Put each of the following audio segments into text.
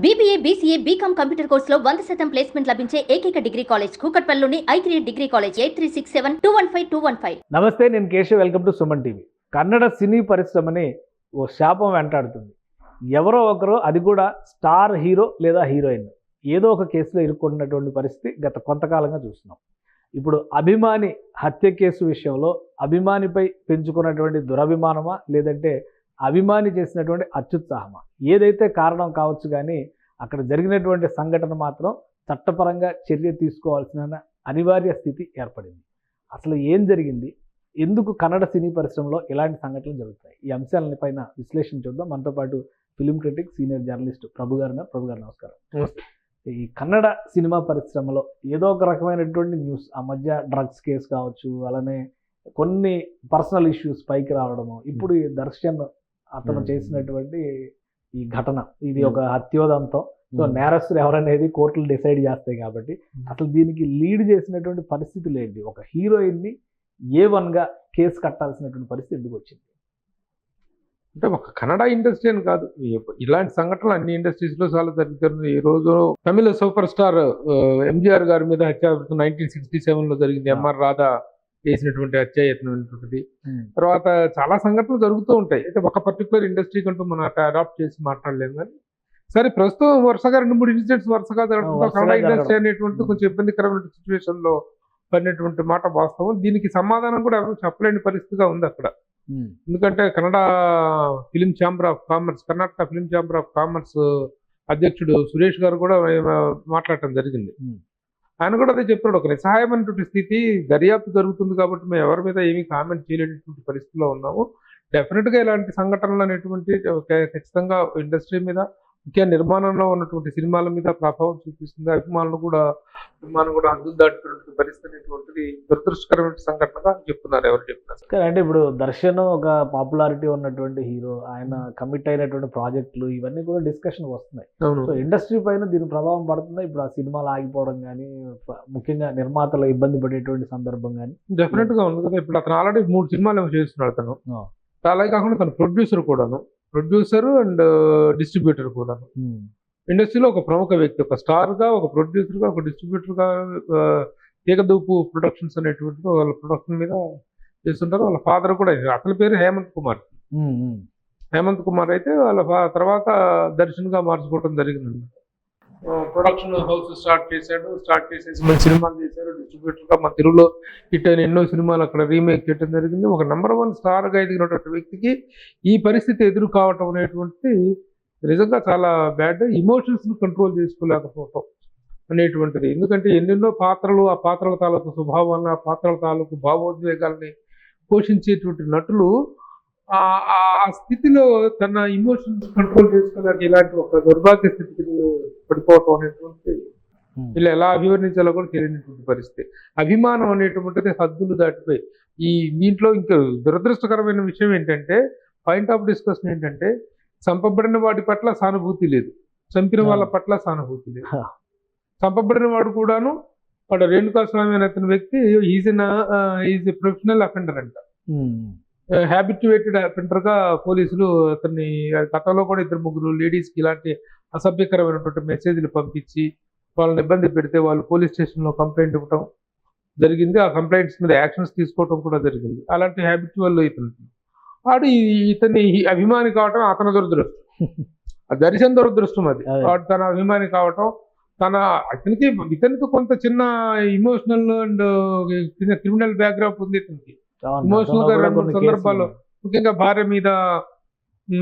BBA, BCA, BCom computer కోర్సులో 100% placement లభించే ఏకైక డిగ్రీ కాలేజ్ కూకట్పల్లిలోని I3 డిగ్రీ కాలేజ్ 8367215215. నమస్తే, నేను Keshav. Welcome to Suman TV. Kannada సినీ పరిశ్రమని ఓ శాపం వెంటాడుతుంది. ఎవరో ఒకరు, అది కూడా స్టార్ హీరో లేదా హీరోయిన్, ఏదో ఒక కేసులో ఇరుక్కున్నటువంటి పరిస్థితి గత కొంతకాలంగా చూస్తున్నాం. ఇప్పుడు అభిమాని హత్య కేసు విషయంలో అభిమానిపై పెంచుకున్నటువంటి దురభిమానమా, లేదంటే అభిమాని చేసినటువంటి అత్యుత్సాహమా, ఏదైతే కారణం కావచ్చు, కానీ అక్కడ జరిగినటువంటి సంఘటన మాత్రం చట్టపరంగా చర్య తీసుకోవాల్సిన అనివార్య స్థితి ఏర్పడింది. అసలు ఏం జరిగింది, ఎందుకు కన్నడ సినీ పరిశ్రమలో ఇలాంటి సంఘటనలు జరుగుతాయి, ఈ అంశాలని పైన విశ్లేషణ చూద్దాం. మనతో పాటు ఫిలిం క్రిటిక్, సీనియర్ జర్నలిస్ట్ ప్రభు గారు. నమస్కారం. ఈ కన్నడ సినిమా పరిశ్రమలో ఏదో ఒక రకమైనటువంటి న్యూస్, ఆ మధ్య డ్రగ్స్ కేసు కావచ్చు, అలానే కొన్ని పర్సనల్ ఇష్యూస్ పైకి రావడము, ఇప్పుడు ఈ దర్శన్ అతను చేసినటువంటి ఈ ఘటన, ఇది ఒక హత్యోదంతం. సో నేరస్తులు ఎవరనేది కోర్టులు డిసైడ్ చేస్తాయి కాబట్టి అసలు దీనికి లీడ్ చేసినటువంటి పరిస్థితులు ఏంటి, ఒక హీరోయిన్ని A1గా కేసు కట్టాల్సినటువంటి పరిస్థితి ఎందుకు వచ్చింది? అంటే ఒక కన్నడ ఇండస్ట్రీ అని కాదు, ఇలాంటి సంఘటనలు అన్ని ఇండస్ట్రీస్లో చాలా జరుగుతుంది. ఈ రోజు తమిళ సూపర్ స్టార్ ఎంజీఆర్ గారి మీద హత్య 1967లో జరిగింది. ఎంఆర్ రాధా చేసినటువంటి హత్యాయత్నమైనటువంటిది. తర్వాత చాలా సంఘటనలు జరుగుతూ ఉంటాయి. అయితే ఒక పర్టికులర్ ఇండస్ట్రీ కంటూ మనం అడాప్ట్ చేసి మాట్లాడలేము. కానీ సరే, ప్రస్తుతం వరుసగా 2-3 ఇన్సిడెంట్స్ వరుసగా జరగడంతో కన్నడ ఇండస్ట్రీ అనేటువంటి కొంచెం ఇబ్బందికరమైన సిచ్యువేషన్ లో పడినటువంటి మాట వాస్తవం. దీనికి సమాధానం కూడా ఎవరు చెప్పలేని పరిస్థితిగా ఉంది అక్కడ. ఎందుకంటే Kannada film chamber of commerce, Karnataka film chamber of commerce అధ్యక్షుడు సురేష్ గారు కూడా మాట్లాడటం జరిగింది. ఆయన కూడా అదే చెప్పాడు, ఒక నిస్సహాయమైనటువంటి స్థితి, దర్యాప్తు జరుగుతుంది కాబట్టి మేము ఎవరి మీద ఏమీ కామెంట్ చేయలేనటువంటి పరిస్థితిలో ఉన్నాము. డెఫినెట్గా ఇలాంటి సంఘటనలు అనేటువంటి ఖచ్చితంగా ఇండస్ట్రీ మీద, ముఖ్య నిర్మాణంలో ఉన్నటువంటి సినిమాల మీద ప్రభావం చూపిస్తుంది. అభిమానులు కూడా హద్దులు దాటుతున్నటువంటి పరిస్థితి అనేటువంటిది దురదృష్టకరమైన సంఘటనగా చెప్తున్నారు. ఎవరు చెప్తున్నారు అంటే ఇప్పుడు దర్శన్ ఒక పాపులారిటీ ఉన్నటువంటి హీరో, ఆయన కమిట్ అయినటువంటి ప్రాజెక్టులు ఇవన్నీ కూడా డిస్కషన్ వస్తున్నాయి. సో ఇండస్ట్రీ పైన దీని ప్రభావం పడుతుందా? ఇప్పుడు ఆ సినిమాలు ఆగిపోవడం కానీ, ముఖ్యంగా నిర్మాతలు ఇబ్బంది పడేటువంటి సందర్భం కానీ డెఫినెట్ గా ఉంది కదా. ఇప్పుడు అతను ఆల్రెడీ 3 సినిమాలు చేస్తున్నాడు. అతను అలాగే కాకుండా తను ప్రొడ్యూసర్ అండ్ డిస్ట్రిబ్యూటర్ కూడా. ఇండస్ట్రీలో ఒక ప్రముఖ వ్యక్తి, ఒక స్టార్ గా, ఒక ప్రొడ్యూసర్ గా, ఒక డిస్ట్రిబ్యూటర్ గా తీగదూపు ప్రొడక్షన్స్ అనేటువంటి వాళ్ళ ప్రొడక్షన్ మీద చేస్తుంటారు. వాళ్ళ ఫాదర్ కూడా, అతని పేరు హేమంత్ కుమార్ అయితే వాళ్ళ తర్వాత దర్శన్ గా మార్చుకోవడం జరిగింది. ప్రొడక్షన్ హౌస్ స్టార్ట్ చేసేసి మంచి సినిమాలు చేశారు. డిస్ట్రిబ్యూటర్ గా మన తెలుగులో హిట్ అయిన ఎన్నో సినిమాలు అక్కడ రీమేక్ చేయడం జరిగింది. ఒక నెంబర్ 1 స్టార్ గా ఎదిగినటువంటి వ్యక్తికి ఈ పరిస్థితి ఎదురు కావటం అనేటువంటి నిజంగా చాలా బ్యాడ్. ఇమోషన్స్ ను కంట్రోల్ చేసుకోలేకపోవటం అనేటువంటిది. ఎందుకంటే ఎన్నెన్నో పాత్రలు, ఆ పాత్రల తాలూకు స్వభావాన్ని, ఆ పాత్రల తాలూకు భావోద్వేగాల్ని పోషించేటువంటి నటులు ఆ స్థితిలో తన ఇమోషన్స్ కంట్రోల్ చేసుకోలేక ఇలాంటి ఒక దుర్భాగ్య స్థితికి పడిపోవటం అనేటువంటి వీళ్ళు ఎలా అభివర్ణించాలో కూడా తెలియనటువంటి పరిస్థితి. అభిమానం అనేటువంటిది హద్దులు దాటిపోయి ఈ దీంట్లో ఇంకా దురదృష్టకరమైన విషయం ఏంటంటే, పాయింట్ ఆఫ్ డిస్కషన్ ఏంటంటే, చంపబడిన వాడి పట్ల సానుభూతి లేదు, చంపిన వాళ్ళ పట్ల సానుభూతి లేదు. చంపబడిన వాడు కూడాను, వాడు రేణుకాస్వామి అనే అతని వ్యక్తి ఈజ్ ప్రొఫెషనల్ అఫెండర్ అంట. హ్యాబిట్యుయేటెడ్ అఫెండర్ గా పోలీసులు అతన్ని, గతంలో కూడా 2-3 లేడీస్కి ఇలాంటి అసభ్యకరమైనటువంటి మెసేజ్లు పంపించి వాళ్ళని ఇబ్బంది పెడితే వాళ్ళు పోలీస్ స్టేషన్లో కంప్లైంట్ ఇవ్వటం జరిగింది. ఆ కంప్లైంట్స్ మీద యాక్షన్స్ తీసుకోవటం కూడా జరిగింది. అలాంటి హ్యాబిట్యువల్ వాడు ఇతని అభిమాని కావటం అతని దురదృష్టం, దర్శన్ దురదృష్టం. అది వాడు తన అభిమాని కావటం, ఇతనికి కొంత చిన్న ఇమోషనల్ అండ్ క్రిమినల్ బ్యాక్గ్రౌండ్ ఉంది. ఇతనికి ఇమోషనల్ గా 2 సందర్భాల్లో, ముఖ్యంగా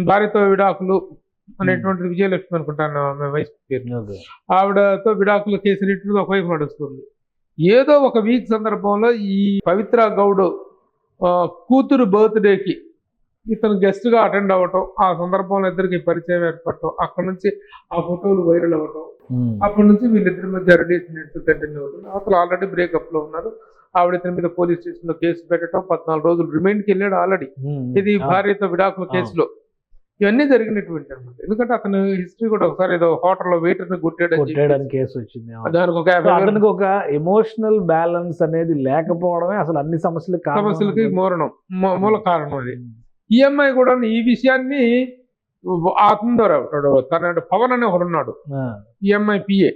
భార్యతో విడాకులు అనేటువంటి విజయలక్ష్మి అనుకుంటాను వైస్ పేరు, ఆవిడతో విడాకుల కేసు ఒకవైపు నడుస్తుంది. ఏదో ఒక వీక్ సందర్భంలో ఈ పవిత్ర గౌడ్ కూతురు బర్త్డేకి ఇతను గెస్ట్ గా అటెండ్ అవ్వటం, ఆ సందర్భంలో ఇద్దరికి పరిచయం ఏర్పడటం, అక్కడ నుంచి ఆ ఫోటోలు వైరల్ అవ్వటం, అప్పటి నుంచి వీళ్ళిద్దరి మధ్య రిలేషన్ కంటిన్యూ అవుతుంది. అసలు ఆల్రెడీ బ్రేకప్ లో ఉన్నారు. ఆవిడ ఇతని మీద పోలీస్ స్టేషన్ లో కేసు పెట్టడం, 14 రోజులు రిమైండ్కి వెళ్ళాడు ఆల్రెడీ. ఇది భార్యతో విడాకుల కేసులో ఇవన్నీ జరిగినటువంటి అనమాట. ఎందుకంటే అతను హిస్టరీ కూడా, ఒకసారి ఏదో హోటల్లో వెయిటర్ ని కొట్టాడని కేసు వచ్చింది. దానికి ఒక ఎమోషనల్ బ్యాలెన్స్ అనేది లేకపోవడమే అసలు అన్ని సమస్యలకి మూల కారణం. అది ఈఎంఐ కూడా ఈ విషయాన్ని అతని ద్వారా ఉంటాడు. తన పవన్ అనే ఒకడు ఉన్నాడు, ఈఎంఐ పిఏ,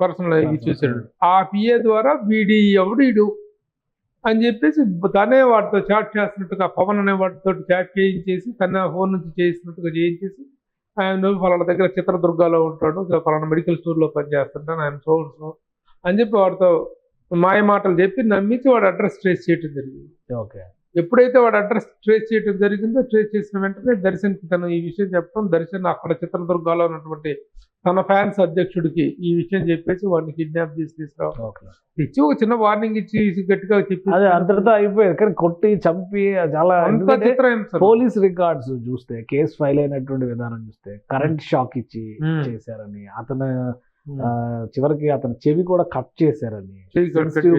పర్సనల్ ఇది చూసాడు. ఆ పిఏ ద్వారా వీడు అని చెప్పేసి తనే వాటితో చాట్ చేస్తున్నట్టుగా, పవన్ అనే వాటితో చాట్ చేయించేసి తన ఫోన్ నుంచి చేసినట్టుగా చేయించేసి, ఆయన ఫలానా దగ్గర చిత్రదుర్గాలో ఉంటాడు, ఫలానా మెడికల్ స్టోర్లో పనిచేస్తుంటాను, ఆయన సో అని చెప్పి వాడితో మాయ మాటలు చెప్పి నమ్మించి వాడు అడ్రస్ ట్రేస్ చేయడం జరిగింది. ఓకే. ఎప్పుడైతే వాడు అడ్రస్ ట్రేస్ చేయడం జరిగిందో, ట్రేస్ చేసిన వెంటనే దర్శన్కి తను ఈ విషయం చెప్పడం, దర్శన్ అక్కడ చిత్రదుర్గాలో ఉన్నటువంటి తన ఫ్యాన్స్ అధ్యక్షుడికి ఈ విషయం చెప్పేసి వాడిని కిడ్నాప్ చేసి తీసుకురావాలి, ఇచ్చి ఒక చిన్న వార్నింగ్ ఇచ్చి గట్టిగా చెప్పి అదే అంతటితో అయిపోయింది. కానీ కొట్టి చంపి చాలా పోలీస్ రికార్డ్స్ చూస్తే, కేసు ఫైల్ అయినటువంటి విధానం చూస్తే కరెంట్ షాక్ ఇచ్చి చేశారని, అతను చివరికి అతని చెవి కూడా కట్ చేశారని,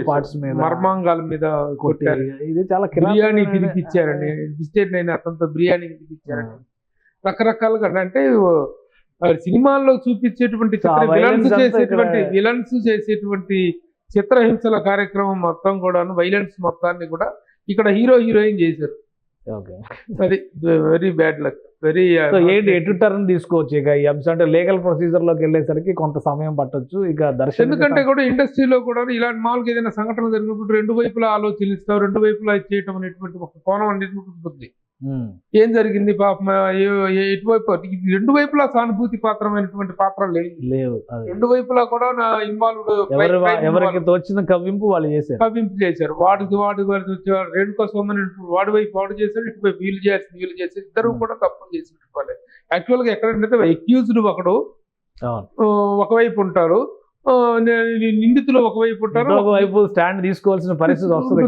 పార్ట్స్ మీద, మర్మాంగాల మీద కొట్టారు, ఇది చాలా బిర్యానీ తినిపించారని, బిస్కెట్ అయిన అతనితో బిర్యానీ తినిపించారని, రకరకాలుగా. అంటే సినిమాల్లో చూపించేటువంటి విలన్స్ చేసేటువంటి చిత్రహింసల కార్యక్రమం మొత్తం కూడాను, వైలెన్స్ మొత్తాన్ని కూడా ఇక్కడ హీరోయిన్ చేశారు. అది వెరీ బ్యాడ్ లక్. ఏంటి ఎటు టర్న్ తీసుకోవచ్చు ఇక ఈ అంశం అంటే లీగల్ ప్రొసీజర్ లోకి వెళ్ళేసరికి కొంత సమయం పట్టొచ్చు ఇక దర్శనం. ఎందుకంటే కూడా ఇండస్ట్రీలో కూడా ఇలాంటి మామూలుగా ఏదైనా సంఘటన జరిగినప్పుడు రెండు వైపులా ఆలోచనిస్తావు, రెండు వైపులా చేయటం అనేటువంటి ఒక కోణం అనేది ఉంటుంది. ఏం జరిగింది పాపం, ఎటువైపు రెండు వైపులా సానుభూతి పాత్రమైనటువంటి పాత్ర లేవు, రెండు వైపులా కూడా నా ఇన్వాల్వ్డ్, ఎవరికి తోచిన కవ్వింపు వాళ్ళు చేశారు, వాడు రేణుకా సోమని వాడి వైపు వాడు చేశాడు, ఇటువైపు వీళ్ళు చేశారు, ఇద్దరు కూడా తప్పులు చేసినట్టు వాళ్ళే. యాక్చువల్ గా ఎక్కడంటే ఎక్యూజ్డ్ ఒకవైపు ఉంటారు, నిందితులు ఒకవైపు ఉంటారు, ఒకవైపు స్టాండ్ తీసుకోవాల్సిన పరిస్థితి వస్తుంది.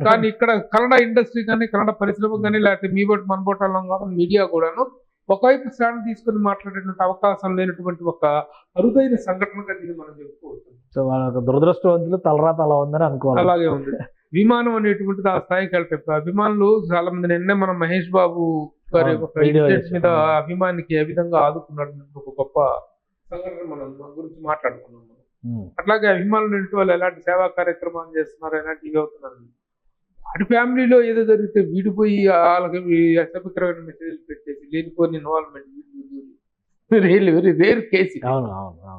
కానీ ఇక్కడ కన్నడ ఇండస్ట్రీ కానీ, కన్నడ పరిశ్రమ కానీ, లేకపోతే మీ బోట్ మన బోటాలను కూడా మీడియా కూడాను ఒకవైపు స్టాండ్ తీసుకుని మాట్లాడేటువంటి అవకాశం లేనటువంటి ఒక అరుదైన సంఘటనగా దీన్ని మనం చెప్పుకోవచ్చు. సో వాళ్ళ దురదృష్టవంతులు తలరాత అలా ఉందని అనుకోవాలి. అలాగే ఉంది. విమానం అనేటువంటిది ఆ స్థాయికి వెళ్తాయి. అభిమానులు చాలా మంది, నిన్నే మనం మహేష్ బాబు గారి మీద అభిమానికి ఏ విధంగా ఆదుకున్నాడు ఒక గొప్ప సంఘటన మనం గురించి మాట్లాడుకున్నాం. అట్లాగే అభిమానులు వాళ్ళు ఎలాంటి సేవా కార్యక్రమాలు చేస్తున్నారు, ఎలాంటి ఇవి అవుతున్నారు. వాడి ఫ్యామిలీలో ఏదో జరిగితే వీడిపోయి వాళ్ళకి అసభ్యకరమైన మెసేజ్లు పెట్టేసి లేనిపోయిన ఇన్వాల్వ్మెంట్, వెరీ రేర్ కేసు.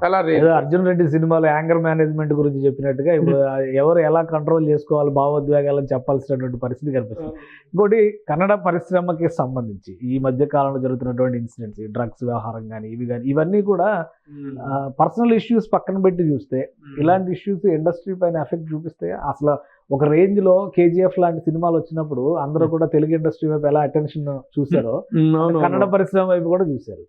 చాలా రేర్. అర్జున్ రెడ్డి సినిమాలో యాంగర్ మేనేజ్మెంట్ గురించి చెప్పినట్టుగా ఇప్పుడు ఎవరు ఎలా కంట్రోల్ చేసుకోవాలి భావోద్వేగాలను చెప్పాల్సినటువంటి పరిస్థితి కనిపిస్తుంది. ఇంకోటి కన్నడ పరిశ్రమకి సంబంధించి ఈ మధ్య కాలంలో జరుగుతున్నటువంటి ఇన్సిడెంట్స్, డ్రగ్స్ వ్యవహారం కానీ ఇవి కానీ ఇవన్నీ కూడా పర్సనల్ ఇష్యూస్ పక్కన పెట్టి చూస్తే ఇలాంటి ఇష్యూస్ ఇండస్ట్రీ పైన ఎఫెక్ట్ చూపిస్తే అసలు ఒక రేంజ్ లో కేజీఎఫ్ లాంటి సినిమాలు వచ్చినప్పుడు అందరూ కూడా తెలుగు ఇండస్ట్రీ వైపు ఎలా అటెన్షన్ చూసారో కన్నడ పరిశ్రమ వైపు కూడా చూశారు.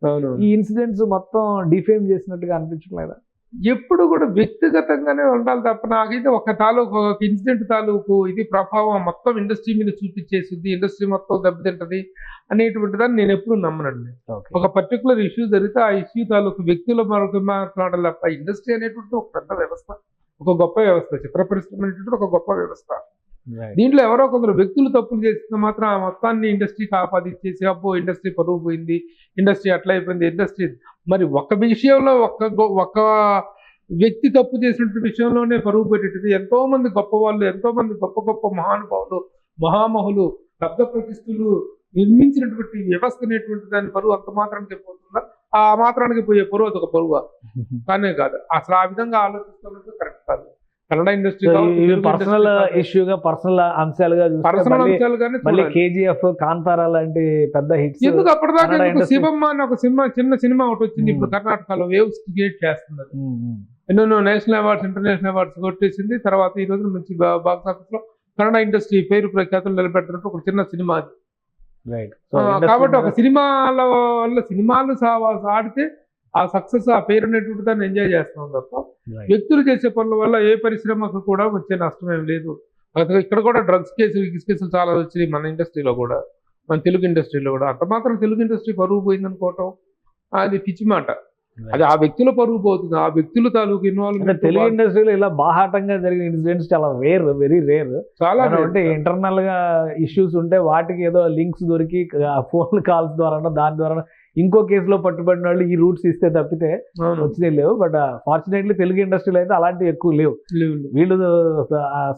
ఈ ఇన్సిడెంట్స్ మొత్తం డిఫేమ్ చేసినట్టుగా అనిపించట్లేదా? ఎప్పుడు కూడా వ్యక్తిగతంగానే ఉండాలి తప్ప నాకైతే ఒక ఇన్సిడెంట్ తాలూకు ఇది ప్రభావం మొత్తం ఇండస్ట్రీ మీద చూపించేసింది, ఇండస్ట్రీ మొత్తం దెబ్బతింటది అనేటువంటి దాన్ని నేను ఎప్పుడు నమ్మనండి. ఒక పర్టికులర్ ఇష్యూ జరిగితే ఆ ఇష్యూ తాలూకు వ్యక్తులు మరొక మాట్లాడాలి తప్ప ఇండస్ట్రీ అనేటువంటి ఒక పెద్ద వ్యవస్థ, ఒక గొప్ప వ్యవస్థ, చిత్ర పరిశ్రమ అనేటువంటి ఒక గొప్ప వ్యవస్థ. దీంట్లో ఎవరో కొందరు వ్యక్తులు తప్పులు చేస్తే మాత్రం ఆ మొత్తాన్ని ఇండస్ట్రీకి ఆపాదించేసి అబ్బో ఇండస్ట్రీ పరువు పోయింది, ఇండస్ట్రీ అట్లా అయిపోయింది, ఇండస్ట్రీ మరి ఒక విషయంలో ఒక వ్యక్తి తప్పు చేసినటువంటి విషయంలోనే పరువు పెట్టేది. ఎంతో మంది గొప్ప వాళ్ళు, ఎంతో మంది గొప్ప గొప్ప మహానుభావులు, మహామహులు, శబ్ద ప్రతిష్ఠులు నిర్మించినటువంటి వ్యవస్థ అనేటువంటి దాని పరువు అంత మాత్రానికి పోతుందా? ఆ మాత్రానికి పోయే పరువు అదొక పరువా? కానే కాదు. అసలు ఆ విధంగా ఆలోచిస్తున్నట్టు కరెక్ట్ కాదు. కన్నడ ఇండస్ట్రీ పర్సనల్ ఇష్యూగా, పర్సనల్ అంశాలుగా, పర్సనల్ అంశాలుగానే మళ్ళీ కేజీఎఫ్, కాంతారా లాంటి పెద్ద హిట్స్. ఎందుకు అప్పటిదాకా శివమ్మ అని ఒక సినిమా, చిన్న సినిమా ఒకటి వచ్చింది, ఇప్పుడు కర్ణాటకలో వేవ్స్ క్రియేట్ చేస్తున్నారు. ఎన్నో నేషనల్ అవార్డ్స్, ఇంటర్నేషనల్ అవార్డ్స్ కొట్టేసింది. తర్వాత ఈ రోజు మంచి బాక్స్ ఆఫీస్ లో కన్నడ ఇండస్ట్రీ పేరు ప్రఖ్యాతులు నిలబెట్టినట్టు ఒక చిన్న సినిమా అది. కాబట్టి ఒక సినిమాల వల్ల సినిమాలు ఆడితే ఆ సక్సెస్, ఆ పేరు అనేటువంటి దాన్ని ఎంజాయ్ చేస్తున్నాం తప్ప వ్యక్తులు చేసే పనుల వల్ల ఏ పరిశ్రమకు కూడా వచ్చే నష్టం ఏం లేదు. ఇక్కడ కూడా డ్రగ్స్ కేసులు చాలా వచ్చినాయి మన ఇండస్ట్రీలో కూడా, మన తెలుగు ఇండస్ట్రీలో కూడా. అంత మాత్రం తెలుగు ఇండస్ట్రీ పరువు పోయిందనుకోవటం అది పిచ్చి మాట. అది ఆ వ్యక్తుల పరువు పోతుంది, ఆ వ్యక్తుల తాలూకు ఇన్వాల్వ్మెంట్. తెలుగు ఇండస్ట్రీలో ఇలా బాహాటంగా జరిగిన ఇన్సిడెంట్స్ చాలా రేర్, వెరీ రేర్. చాలా అంటే ఇంటర్నల్ గా ఇష్యూస్ ఉంటే వాటికి ఏదో లింక్స్ దొరికి ఫోన్ కాల్స్ ద్వారా దాని ద్వారా ఇంకో కేసులో పట్టుబడిన వాళ్ళు ఈ రూట్స్ ఇస్తే తప్పితే వచ్చినాయి లేవు. బట్ ఫార్చునేట్లీ తెలుగు ఇండస్ట్రీలో అయితే అలాంటివి ఎక్కువ లేవు. వీళ్ళు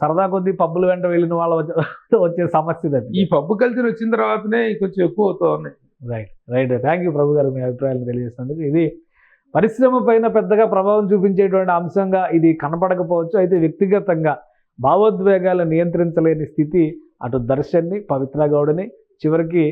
సరదా కొద్దీ పబ్బుల వెంట వెళ్ళిన వాళ్ళ వచ్చే సమస్య. ఈ పబ్బు కల్చర్ వచ్చిన తర్వాతనే కొంచెం ఎక్కువ అవుతా ఉన్నాయి. రైట్ థ్యాంక్ యూ ప్రభు గారు, మీ అభిప్రాయాలను తెలియజేసినందుకు. ఇది పరిశ్రమ పైన పెద్దగా ప్రభావం చూపించేటువంటి అంశంగా ఇది కనపడకపోవచ్చు. అయితే వ్యక్తిగతంగా భావోద్వేగాలు నియంత్రించలేని స్థితి అటు దర్శన్ని, పవిత్ర గౌడని, చివరికి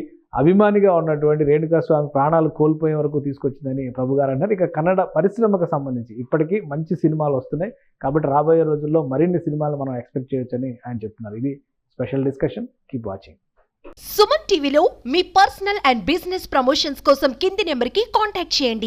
అభిమానిగా ఉన్నటువంటి రేణుకాస్వామి ప్రాణాలు కోల్పోయే వరకు తీసుకొచ్చిందని ప్రభు గారు అన్నారు. ఇక కన్నడ పరిశ్రమకు సంబంధించి ఇప్పటికీ మంచి సినిమాలు వస్తున్నాయి కాబట్టి రాబోయే రోజుల్లో మరిన్ని సినిమాలు మనం ఎక్స్పెక్ట్ చేయొచ్చని ఆయన చెప్తున్నారు. ఇది special discussion. Keep watching. Suman టీవీలో మీ పర్సనల్ అండ్ బిజినెస్ ప్రమోషన్స్ కోసం కింది నెంబర్కి కాంటాక్ట్ చేయండి.